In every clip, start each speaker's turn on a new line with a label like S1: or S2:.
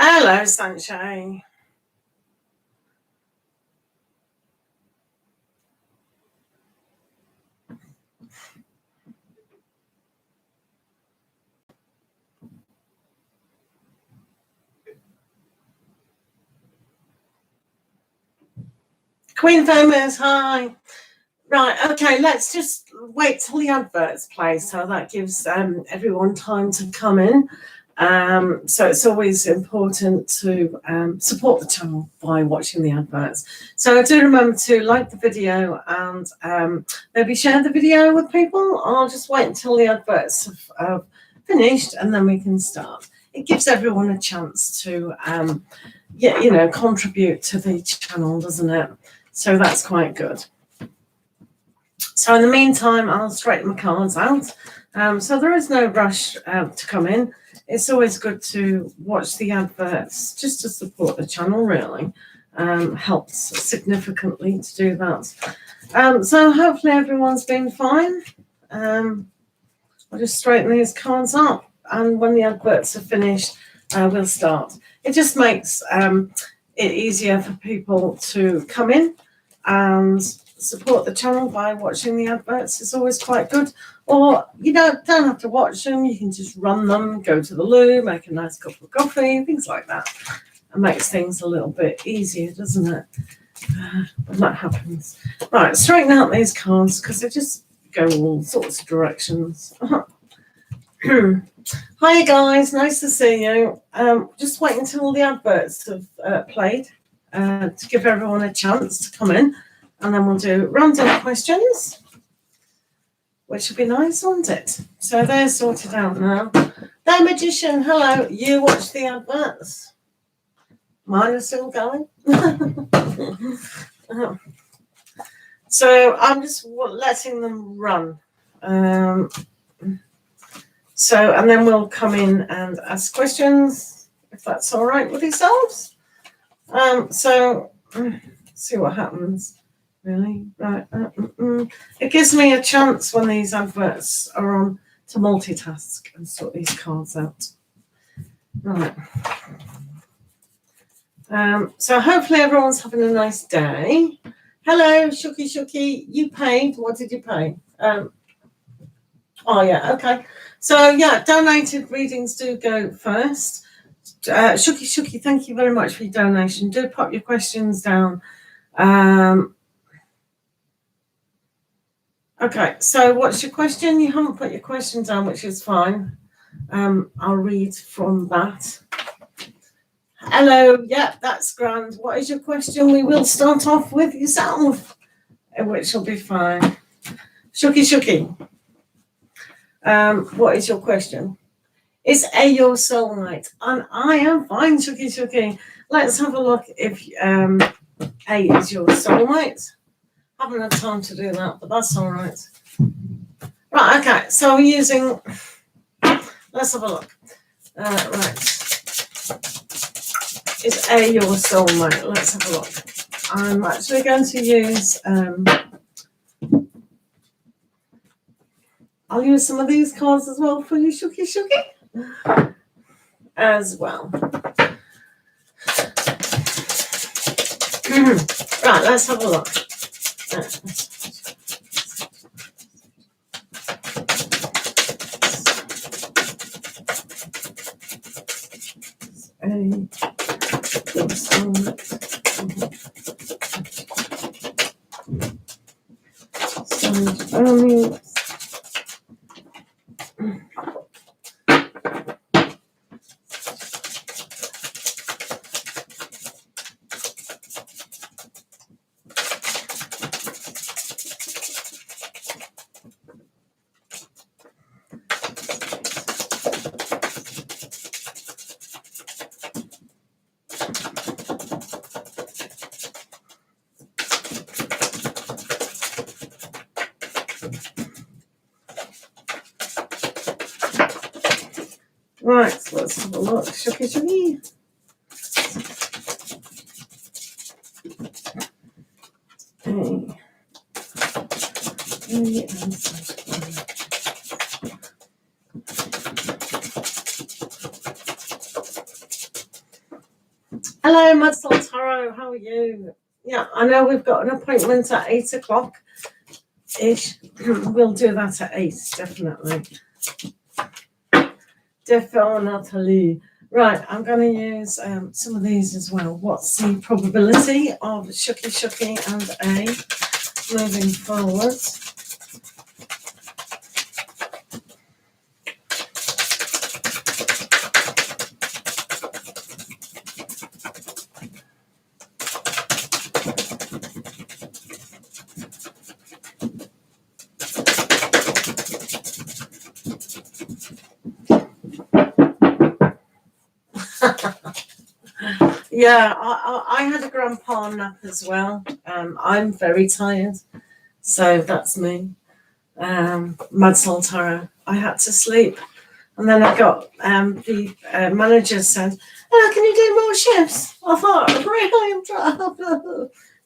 S1: Hello, sunshine. Queen Famous, hi. Right, okay, let's just wait till the adverts play, so that gives everyone time to come in. So it's always important to support the channel by watching the adverts. So do remember to like the video and maybe share the video with people. I'll just wait until the adverts have finished and then we can start. It gives everyone a chance to contribute to the channel, doesn't it? So that's quite good. So in the meantime, I'll straighten my cards out. So there is no rush to come in. It's always good to watch the adverts just to support the channel, really. Helps significantly to do that. So hopefully everyone's been fine. I'll just straighten these cards up. And when the adverts are finished, we'll start. It just makes it easier for people to come in and support the channel by watching the adverts. It's always quite good. Or don't have to watch them. You can just run them, go to the loo, make a nice cup of coffee, things like that. It makes things a little bit easier, doesn't it? When that happens. Right, straighten out these cards because they just go all sorts of directions. Hi guys, nice to see you. Just wait until the adverts have played to give everyone a chance to come in, and then we'll do random questions, which would be nice, wouldn't it? So they're sorted out now. The Magician, hello. You watch the adverts. Mine are still going. So I'm just letting them run. And then we'll come in and ask questions, if that's all right with yourselves. See what happens. Really? Right. It gives me a chance when these adverts are on to multitask and sort these cards out. Right. So hopefully everyone's having a nice day. Hello, Shuki. You paid. What did you pay? Oh, yeah. Okay. So, yeah, donated readings do go first. Shuki, thank you very much for your donation. Do pop your questions down. Okay, so what's your question? You haven't put your question down, which is fine. I'll read from that. Hello, yeah, that's grand. What is your question? We will start off with yourself, which will be fine. Shuki. What is your question? Is A your soulmate? And I am fine, Shuki. Let's have a look if A is your soulmate. Haven't had time to do that, but that's all right. Right, okay, so we're using, let's have a look. Right. Is A your soulmate? Let's have a look. I'm actually going to use, I'll use some of these cards as well for you, Shuki. As well. Right, let's have a look. Right, so let's have a look. Shuki. Hello, Madsal Tarot. How are you? Yeah, I know we've got an appointment at 8 o'clock ish. We'll do that at 8, definitely. Definitely. Right, I'm going to use some of these as well. What's the probability of Shuki and A moving forward? Yeah, I had a grandpa nap as well. I'm very tired, so that's me. Madsal Tarot. I had to sleep, and then I got the manager said, "Oh, can you do more shifts?" I thought, really, I'm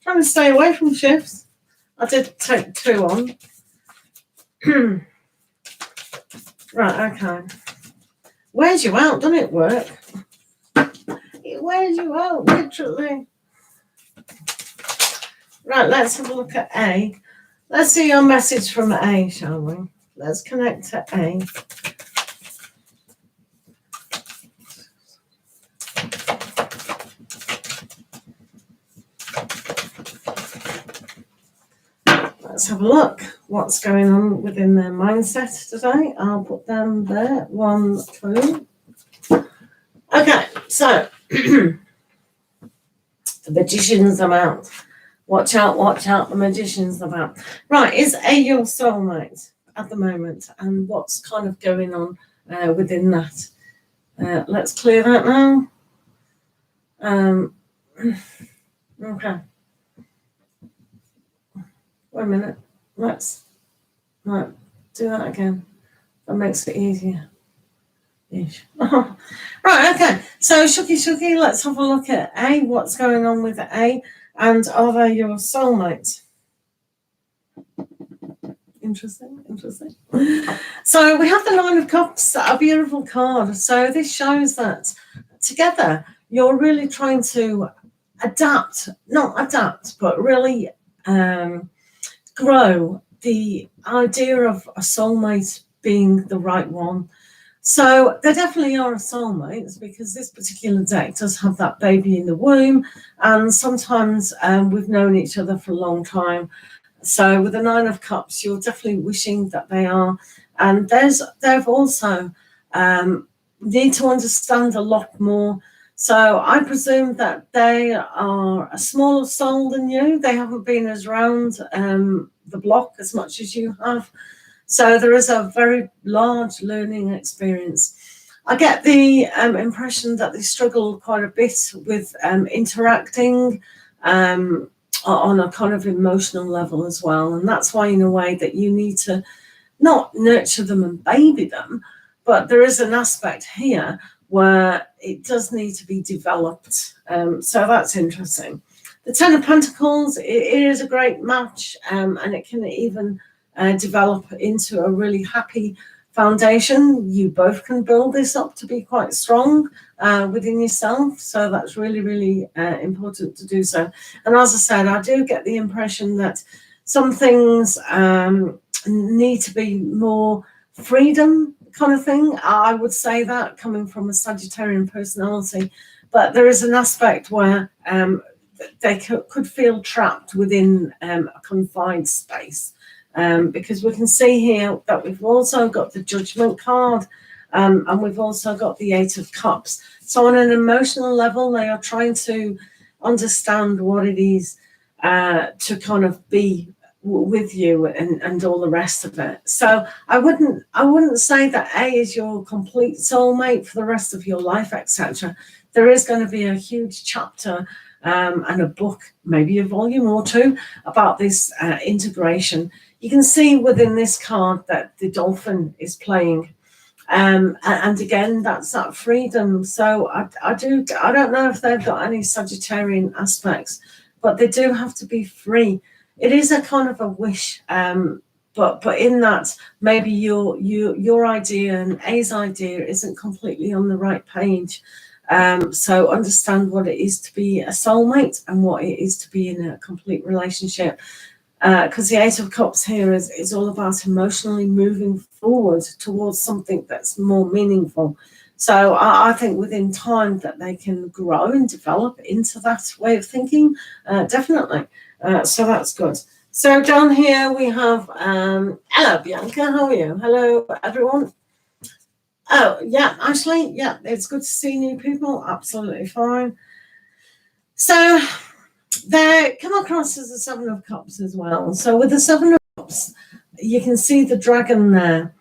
S1: trying to stay away from shifts. I did take 2 on. Right, okay. Wears you out, doesn't it, work? It wears you out, literally. Right, let's have a look at A. Let's see your message from A, shall we? Let's connect to A. Let's have a look. What's going on within their mindset today? I'll put them there. 1, 2. Okay, so the magician's amount. Watch out, the magician's about. Right, is A your soulmate at the moment? And what's kind of going on within that? Let's clear that now. Okay. Wait a minute. Let's do that again. That makes it easier. Ish. Right, okay. So Shuki, let's have a look at A. What's going on with A? And are they your soulmate? Interesting. So we have the Nine of Cups, a beautiful card. So this shows that together you're really trying to not adapt, but really grow the idea of a soulmate being the right one. So there definitely are soulmates, because this particular deck does have that baby in the womb, and sometimes we've known each other for a long time. So with the Nine of Cups, you're definitely wishing that they are. And they've also need to understand a lot more. So I presume that they are a smaller soul than you. They haven't been as around the block as much as you have. So there is a very large learning experience. I get the impression that they struggle quite a bit with interacting on a kind of emotional level as well. And that's why, in a way, that you need to not nurture them and baby them, but there is an aspect here where it does need to be developed. So that's interesting. The Ten of Pentacles, it is a great match, and it can even develop into a really happy foundation. You both can build this up to be quite strong within yourself. So that's really, really important to do so. And as I said, I do get the impression that some things need to be more freedom kind of thing. I would say that, coming from a Sagittarian personality. But there is an aspect where they could feel trapped within a confined space. Because we can see here that we've also got the Judgment card, and we've also got the Eight of Cups. So on an emotional level, they are trying to understand what it is to kind of be with you and all the rest of it. So I wouldn't say that A is your complete soulmate for the rest of your life, etc. There is going to be a huge chapter and a book, maybe a volume or 2, about this integration. You can see within this card that the dolphin is playing. And again, that's that freedom. So I don't know if they've got any Sagittarian aspects, but they do have to be free. It is a kind of a wish, but in that, maybe your idea and A's idea isn't completely on the right page. So understand what it is to be a soulmate and what it is to be in a complete relationship. Because the Eight of Cups here is all about emotionally moving forward towards something that's more meaningful. So I think within time that they can grow and develop into that way of thinking, definitely. So that's good. So down here we have, hello Bianca, how are you? Hello everyone. Oh, yeah, Ashley, yeah, it's good to see new people, absolutely fine. So they come across as the Seven of Cups as well. So with the Seven of Cups, you can see the dragon there.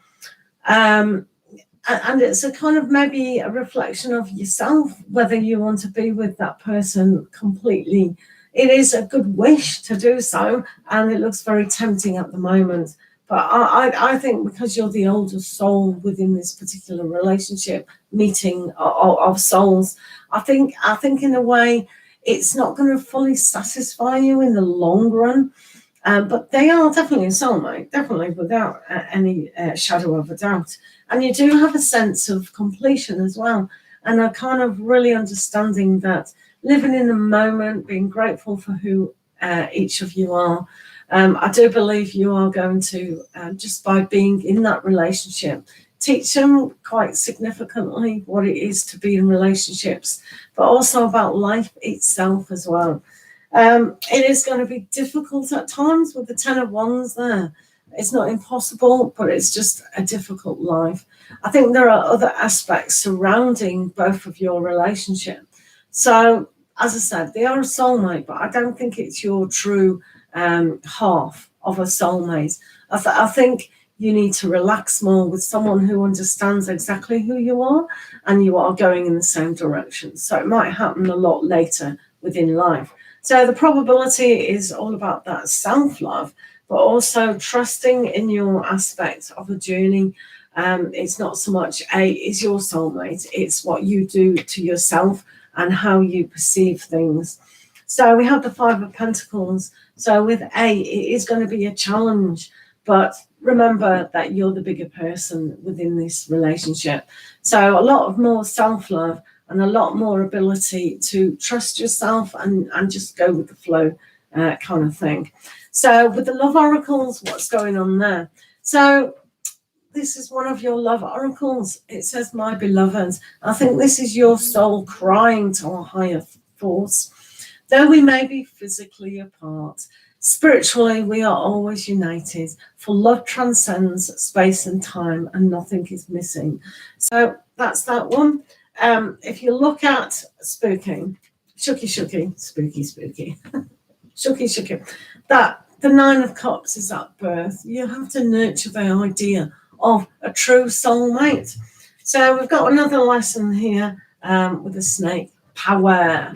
S1: And it's a kind of maybe a reflection of yourself, whether you want to be with that person completely. It is a good wish to do so, and it looks very tempting at the moment. But I think because you're the oldest soul within this particular relationship, meeting of souls, I think in a way it's not going to fully satisfy you in the long run. But they are definitely a soulmate, definitely without any shadow of a doubt. And you do have a sense of completion as well, and a kind of really understanding that living in the moment, being grateful for who each of you are. I do believe you are going to, just by being in that relationship, teach them quite significantly what it is to be in relationships, but also about life itself as well. It is going to be difficult at times with the Ten of Wands there. It's not impossible, but it's just a difficult life. I think there are other aspects surrounding both of your relationship. So, as I said, they are a soulmate, but I don't think it's your true half of a soulmate. I think you need to relax more with someone who understands exactly who you are and you are going in the same direction. So it might happen a lot later within life. So the probability is all about that self-love, but also trusting in your aspect of a journey. It's not so much is your soulmate, it's what you do to yourself and how you perceive things. So we have the Five of Pentacles. So with it is going to be a challenge, but remember that you're the bigger person within this relationship. So a lot of more self-love and a lot more ability to trust yourself and just go with the flow kind of thing. So with the love oracles, what's going on there? So this is one of your love oracles. It says, my beloved. I think this is your soul crying to a higher force. Though we may be physically apart, spiritually we are always united, for love transcends space and time and nothing is missing. So that's that one. If you look at spooky, shooky, spooky, shooky, that the Nine of Cups is at birth. You have to nurture the idea of a true soulmate. So we've got another lesson here with a snake. Power.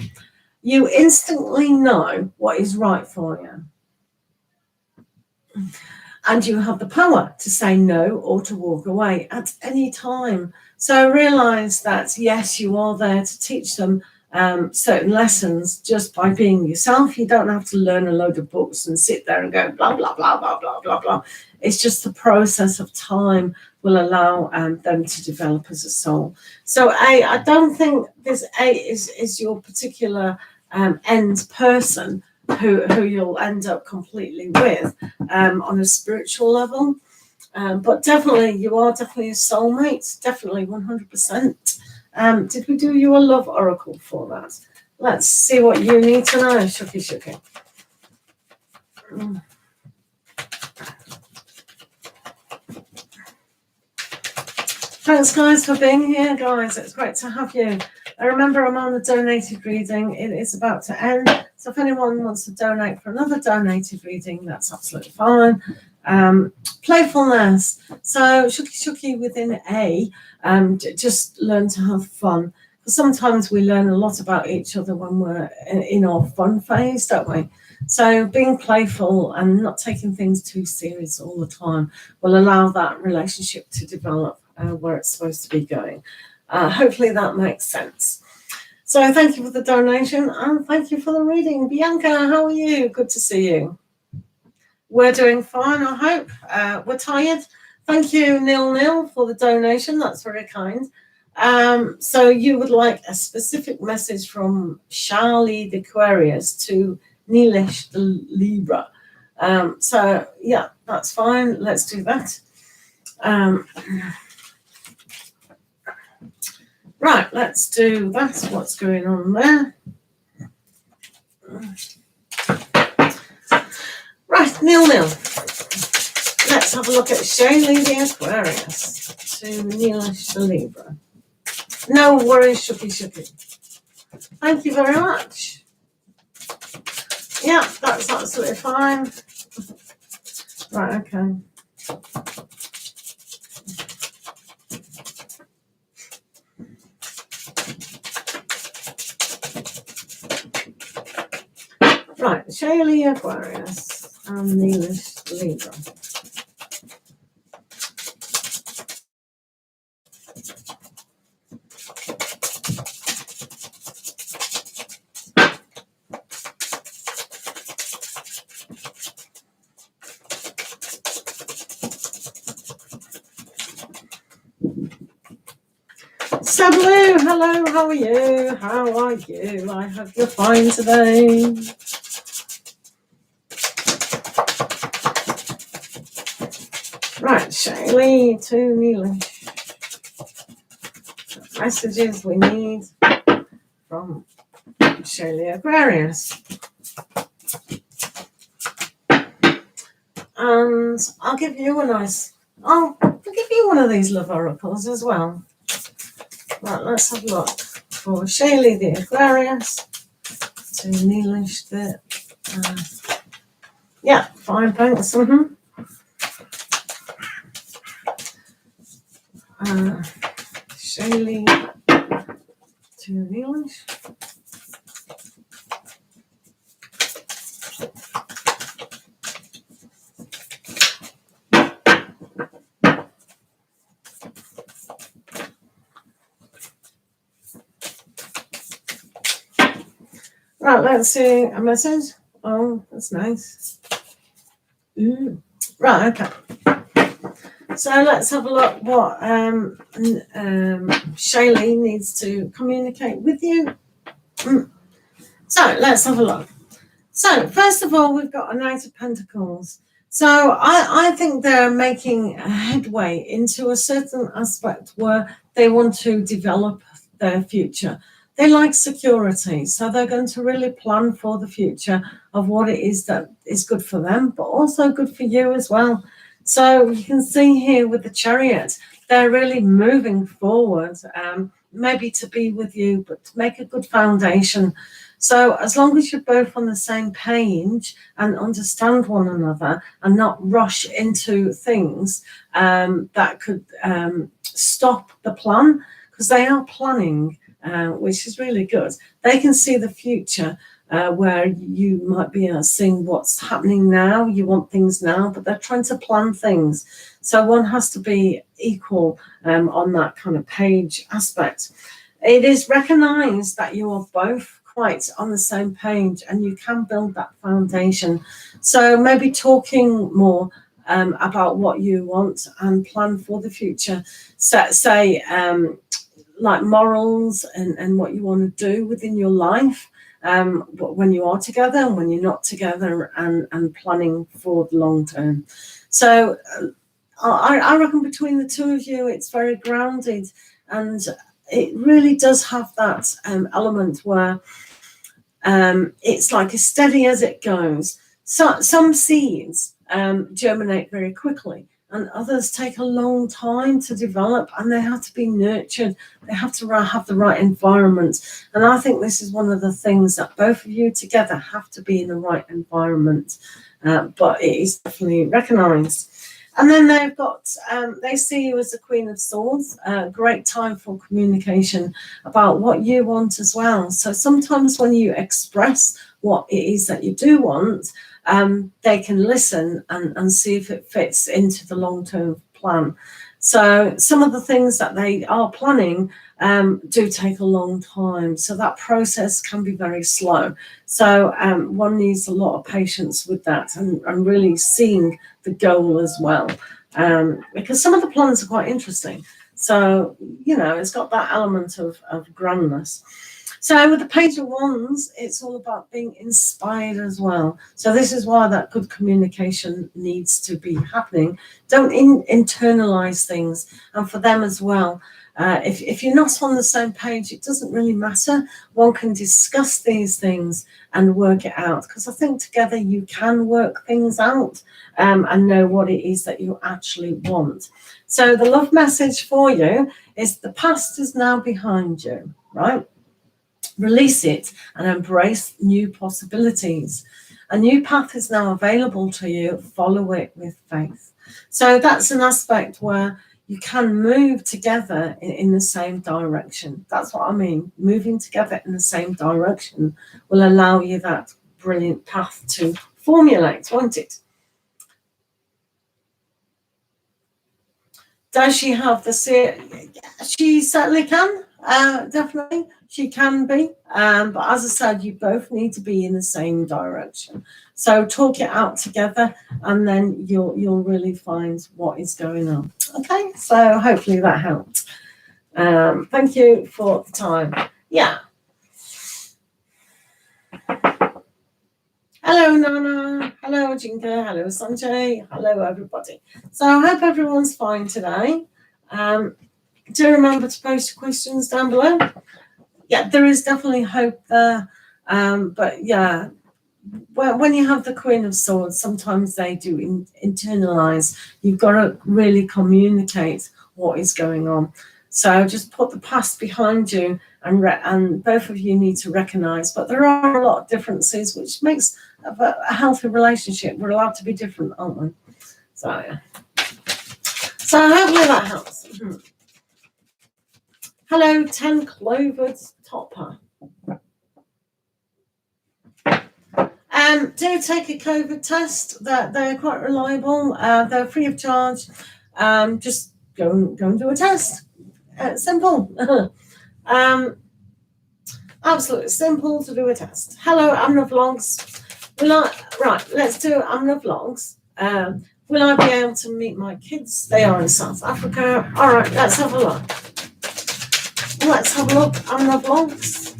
S1: You instantly know what is right for you. And you have the power to say no or to walk away at any time. So realize that, yes, you are there to teach them certain lessons just by being yourself. You don't have to learn a load of books and sit there and go blah, blah, blah, blah, blah, blah, blah. It's just the process of time will allow them to develop as a soul. So I don't think this is your particular end person who you'll end up completely with on a spiritual level. But definitely, you are definitely a soulmate, definitely 100%. Did we do you a love oracle for that? Let's see what you need to know, shooky. Thanks, guys, for being here, guys. It's great to have you. Remember, I'm on the donated reading. It is about to end. So if anyone wants to donate for another donated reading, that's absolutely fine. Playfulness. So shooky within just learn to have fun. Because sometimes we learn a lot about each other when we're in our fun phase, don't we? So being playful and not taking things too serious all the time will allow that relationship to develop where it's supposed to be going. Hopefully that makes sense. So thank you for the donation and thank you for the reading. Bianca, how are you? Good to see you. We're doing fine, I hope. We're tired. Thank you, Nil, for the donation. That's very kind. So you would like a specific message from Charlie the Aquarius to Neelish the Libra. So yeah, that's fine. Let's do that. Right, let's do that. What's going on there? Right, nil. Let's have a look at Shaylee the Aquarius to Neelish the Libra. No worries, shooky. Thank you very much. Yeah, that's absolutely fine. Right, okay. Right, Shaylee Aquarius and Neelish Libra. So Blue, hello, how are you? How are you? I hope you're fine today. Right, Shaylee to Neelish. Messages we need from Shaylee Aquarius. And I'll give you I'll give you one of these love oracles as well. Right, let's have a look for Shaylee the Aquarius to Neelish the yeah, fine, thanks. Shaylee to Neelish. Right, let's see a message. Oh, that's nice. Right, okay. So let's have a look what Shaylee needs to communicate with you. So let's have a look. So first of all, we've got a Knight of Pentacles. So I think they're making a headway into a certain aspect where they want to develop their future. They like security, so they're going to really plan for the future of what it is that is good for them, but also good for you as well. So you can see here with the Chariot, they're really moving forward, maybe to be with you, but to make a good foundation. So as long as you're both on the same page and understand one another and not rush into things that could stop the plan, because they are planning, which is really good. They can see the future where you might be seeing what's happening now. You want things now, but they're trying to plan things. So one has to be equal on that kind of page aspect. It is recognized that you are both quite on the same page and you can build that foundation. So maybe talking more about what you want and plan for the future. So, say like morals and what you want to do within your life when you are together and when you're not together, and planning for the long term. So I reckon between the two of you, it's very grounded, and it really does have that element where it's like as steady as it goes. So some seeds germinate very quickly, and others take a long time to develop, and they have to be nurtured. They have to have the right environment. And I think this is one of the things that both of you together have to be in the right environment. But it is definitely recognized. And then they've got, they see you as the Queen of Swords, great time for communication about what you want as well. So sometimes when you express what it is that you do want, they can listen and see if it fits into the long-term plan. So some of the things that they are planning do take a long time. So that process can be very slow. So one needs a lot of patience with that and really seeing the goal as well. Because some of the plans are quite interesting. So, you know, it's got that element of grandness. So with the Page of Wands, it's all about being inspired as well. So this is why that good communication needs to be happening. Don't internalize things. And for them as well, if you're not on the same page, it doesn't really matter. One can discuss these things and work it out, because I think together you can work things out and know what it is that you actually want. So the love message for you is the past is now behind you, right? Release it and embrace new possibilities. A new path is now available to you. Follow it with faith. So that's an aspect where you can move together in the same direction. That's what I mean. Moving together in the same direction will allow you that brilliant path to formulate, won't it? Does she have the she certainly can, definitely. She can be. But as I said, you both need to be in the same direction. So talk it out together, and then you'll really find what is going on. Okay, so hopefully that helped. Thank you for the time. Yeah. Hello, Nana. Hello, Jinka. Hello, Sanjay. Hello, everybody. So I hope everyone's fine today. Do remember to post your questions down below. Yeah, there is definitely hope there. But yeah, when you have the Queen of Swords, sometimes they do internalize. You've got to really communicate what is going on. So just put the past behind you, and both of you need to recognize. But there are a lot of differences, which makes a healthy relationship. We're allowed to be different, aren't we? So yeah. So hopefully that helps. Hello, 10 Clovered Topper. Do take a COVID test. They're quite reliable. They're free of charge. Just go and do a test. Simple. Absolutely simple to do a test. Hello, Amna Vlogs. Right, let's do Amna Vlogs. Will I be able to meet my kids? They are in South Africa. All right, let's have a look. Let's have a look. Amna Vlogs.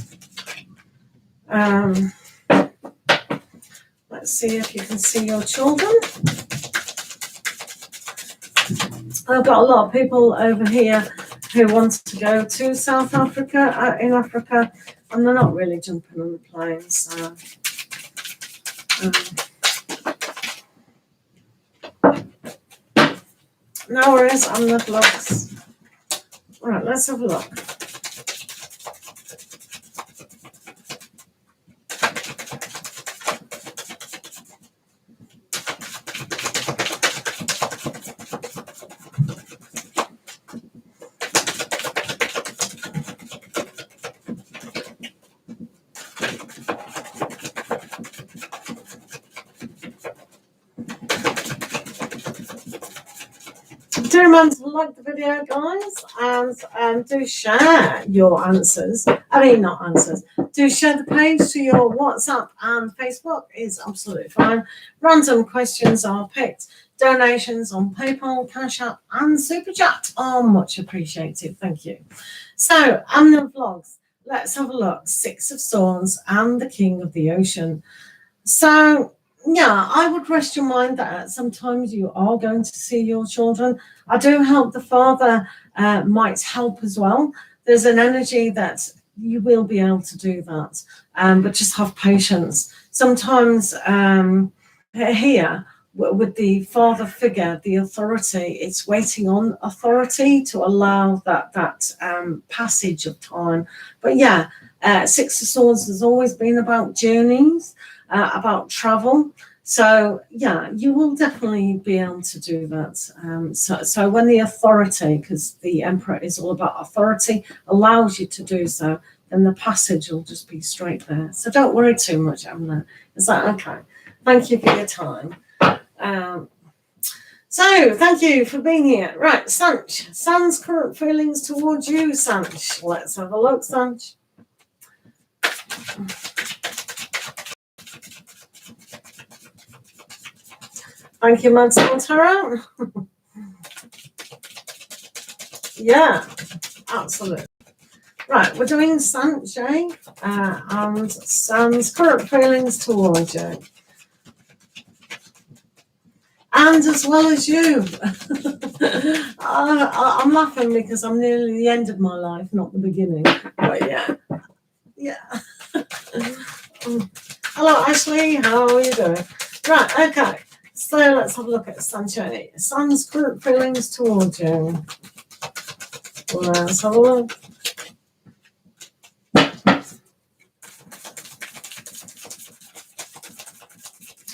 S1: Let's see if you can see your children. I've got a lot of people over here who want to go to South Africa, in Africa, and they're not really jumping on the plane. So, no worries, I'm the vlogs. All right, let's have a look. Do remember to like the video, guys, and do share your answers. I mean, not answers. Do share the page to your WhatsApp and Facebook. Is absolutely fine. Random questions are picked. Donations on PayPal, Cash App, and Super Chat are much appreciated. Thank you. So, Amna Vlogs. Let's have a look. 6 of Swords and the King of the Ocean. So, yeah, I would rest your mind that sometimes you are going to see your children. I do help the father might help as well. There's an energy that you will be able to do that, but just have patience. Sometimes here, with the father figure, the authority, it's waiting on authority to allow that passage of time. But yeah, 6 of Swords has always been about journeys, about travel. So yeah, you will definitely be able to do that. So when the authority, because the Emperor is all about authority, allows you to do so, then the passage will just be straight there. So don't worry too much, Amna. Is that okay? Thank you for your time. So thank you for being here. Right, Sanch. San's current feelings towards you, Sanch. Let's have a look, Sanch. Thank you, LIVETAROT. Yeah, absolutely. Right, we're doing Sanjay and Sam's current feelings towards you. And as well as you. I'm laughing because I'm nearly the end of my life, not the beginning. But yeah. Hello, Ashley. How are you doing? Right, okay. So let's have a look at Sanjay. Sam's current feelings towards you. Let's have a look.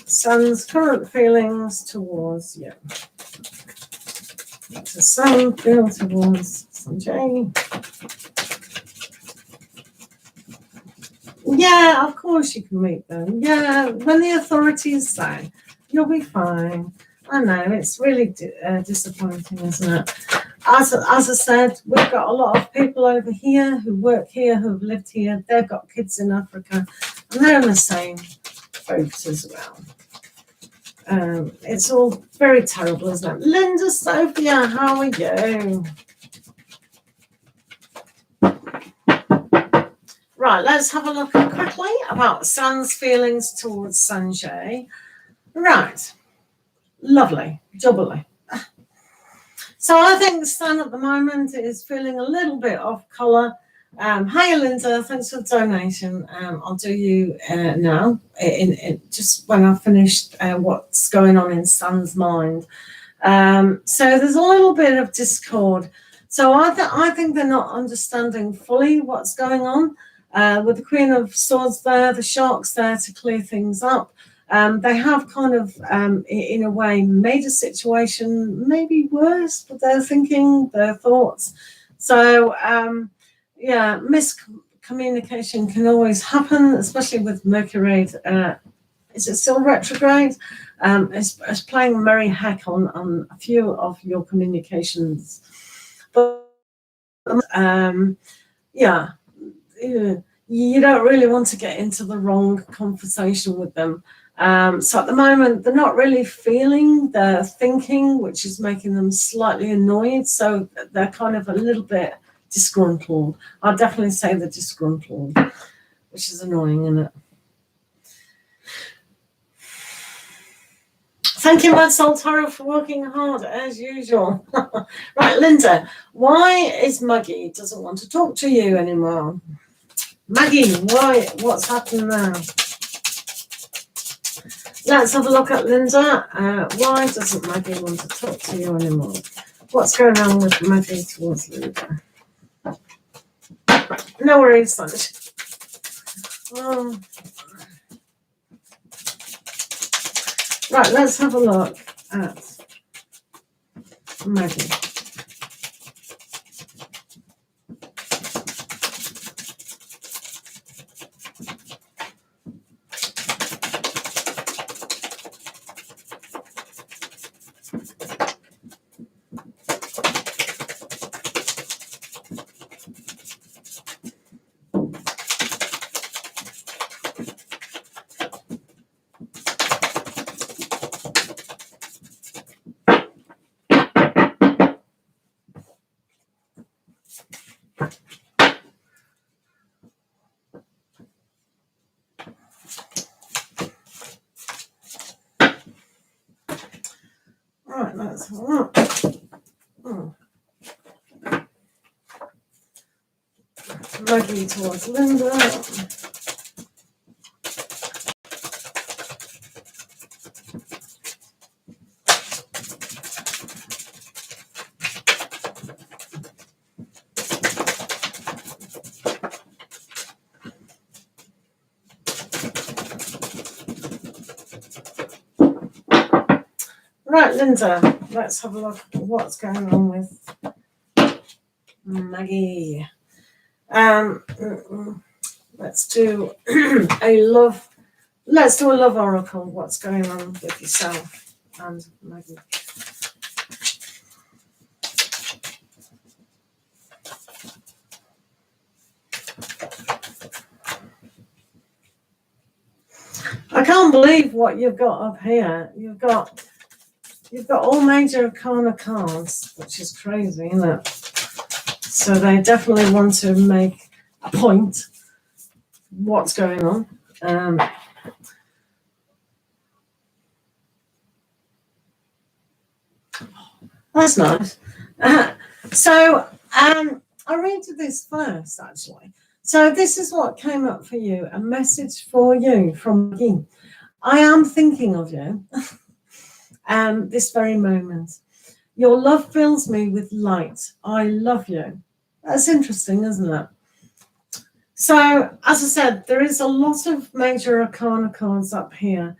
S1: Sam's current feelings towards you. What's the Sam feel towards Sanjay? Yeah, of course you can meet them. Yeah, when the authorities say, you'll be fine. I know, it's really disappointing, isn't it? As I said, we've got a lot of people over here who work here, who have lived here. They've got kids in Africa, and they're in the same boat as well. It's all very terrible, isn't it? Linda, Sophia, how are you? Right, let's have a look quickly about Sam's feelings towards Sanjay. Right, lovely, jubbly. So I think Stan at the moment is feeling a little bit off colour. Hi, Linda, thanks for the donation. I'll do you now, just when I've finished what's going on in Stan's mind. So there's a little bit of discord. So I think they're not understanding fully what's going on. With the Queen of Swords there, the Shark's there to clear things up. They have kind of, in a way, made a situation maybe worse with their thinking, their thoughts. So, yeah, miscommunication can always happen, especially with Mercury. Is it still retrograde? It's playing merry heck on a few of your communications. But, yeah, you don't really want to get into the wrong conversation with them. So at the moment, they're not really feeling their thinking, which is making them slightly annoyed. So they're kind of a little bit disgruntled. I'd definitely say they're disgruntled, which is annoying, isn't it? Thank you, Mad Soul Tarot, for working hard as usual. Right, Linda, why is Maggie doesn't want to talk to you anymore? Maggie, why? What's happened now? Let's have a look at Linda. Why doesn't Maggie want to talk to you anymore? What's going on with Maggie towards Linda? No worries, Sanj. Right, let's have a look at Maggie. Right, let's have a look. Maggie towards Linda. Right, Linda, let's have a look at what's going on with Maggie. Let's do a love oracle. What's going on with yourself and Maggie? I can't believe what you've got up here. You've got all major arcana cards, which is crazy, isn't it? So they definitely want to make a point what's going on. That's nice. So I'll read this first, actually. So this is what came up for you, a message for you from me. I am thinking of you this very moment. Your love fills me with light. I love you. That's interesting, isn't it? So, as I said, there is a lot of major arcana cards up here.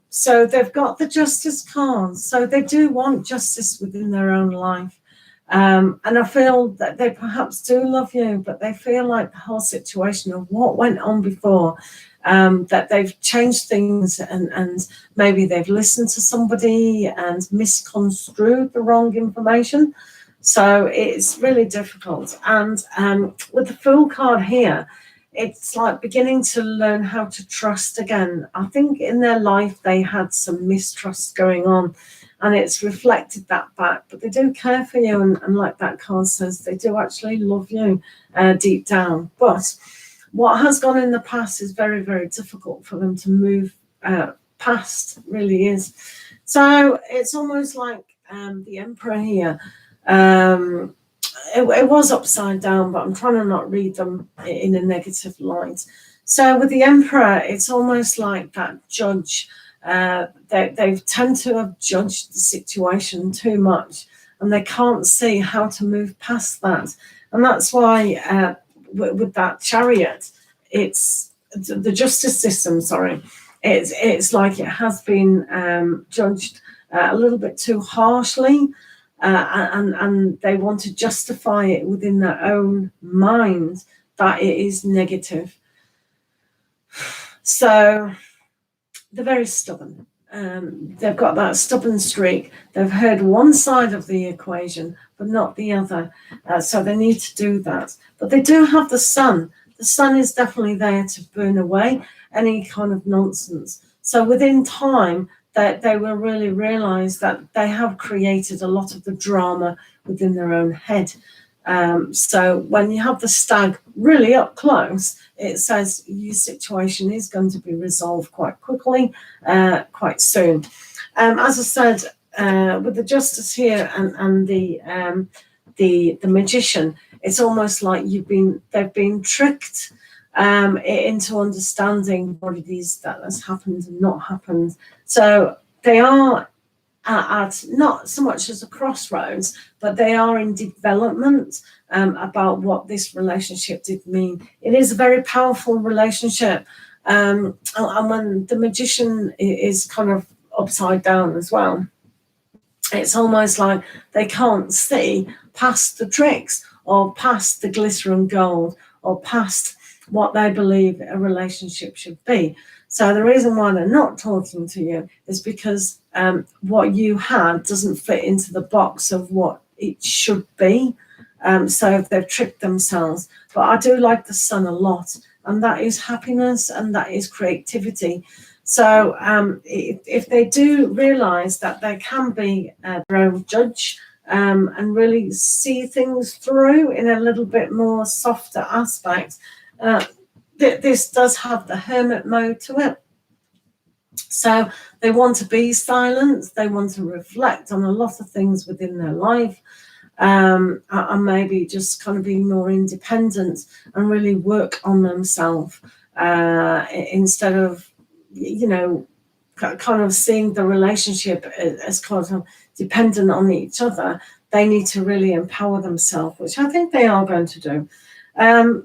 S1: So they've got the justice cards. So they do want justice within their own life. And I feel that they perhaps do love you, but they feel like the whole situation of what went on before, that they've changed things and maybe they've listened to somebody and misconstrued the wrong information. So it's really difficult. And with the Fool card here, it's like beginning to learn how to trust again. I think in their life they had some mistrust going on, and it's reflected that back. But they do care for you, and like that card says, they do actually love you deep down. But what has gone in the past is very, very difficult for them to move past, really is. So it's almost like the Emperor here. It was upside down, but I'm trying to not read them in a negative light. So with the Emperor, it's almost like that judge. They tend to have judged the situation too much, and they can't see how to move past that. And that's why with that Chariot, it's the justice system, sorry, it's like it has been judged a little bit too harshly. And they want to justify it within their own mind that it is negative. So they're very stubborn. They've got that stubborn streak. They've heard one side of the equation, but not the other. So they need to do that. But they do have the Sun. The Sun is definitely there to burn away any kind of nonsense. So within time, that they will really realize that they have created a lot of the drama within their own head. So when you have the Stag really up close, it says your situation is going to be resolved quite quickly, quite soon. As I said, with the Justice here and the Magician, it's almost like they've been tricked into understanding what it is that has happened and not happened. So they are at not so much as a crossroads, but they are in development about what this relationship did mean. It is a very powerful relationship. And when the Magician is kind of upside down as well, it's almost like they can't see past the tricks or past the glitter and gold or past what they believe a relationship should be. So the reason why they're not talking to you is because what you had doesn't fit into the box of what it should be. So they've tricked themselves. But I do like the Sun a lot, and that is happiness and that is creativity. So if they do realize that they can be their own judge and really see things through in a little bit more softer aspect, this does have the Hermit mode to it. So they want to be silent. They want to reflect on a lot of things within their life, and maybe just kind of be more independent and really work on themselves instead of, kind of seeing the relationship as kind of dependent on each other. They need to really empower themselves, which I think they are going to do.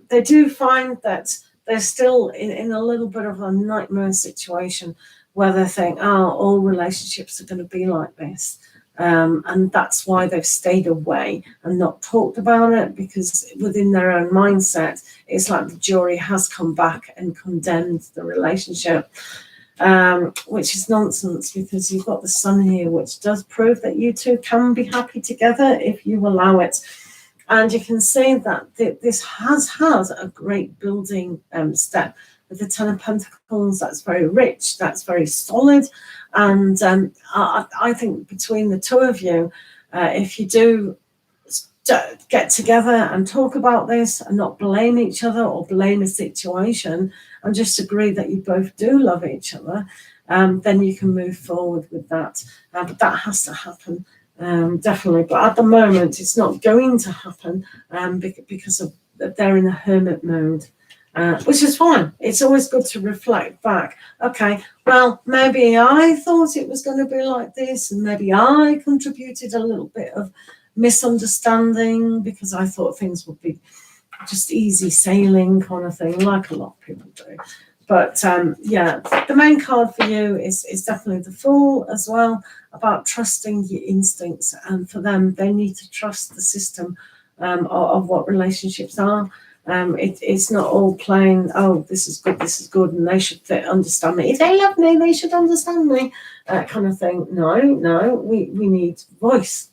S1: They do find that they're still in a little bit of a nightmare situation where they think, all relationships are going to be like this. And that's why they've stayed away and not talked about it, because within their own mindset, it's like the jury has come back and condemned the relationship, which is nonsense, because you've got the Sun here, which does prove that you two can be happy together if you allow it. And you can see that this has had a great building step. With the Ten of Pentacles, that's very rich, that's very solid. And I think between the two of you, if you do get together and talk about this and not blame each other or blame a situation, and just agree that you both do love each other, then you can move forward with that. But that has to happen, definitely. But at the moment, it's not going to happen because of they're in a hermit mode. Which is fine. It's always good to reflect back. Okay, well, maybe I thought it was going to be like this, and maybe I contributed a little bit of misunderstanding because I thought things would be just easy sailing kind of thing, like a lot of people do. But yeah, the main card for you is definitely the Fool as well, about trusting your instincts. And for them, they need to trust the system of what relationships are. It's not all plain, oh, this is good, and they should understand me. If they love me, they should understand me, kind of thing. No, we need voice.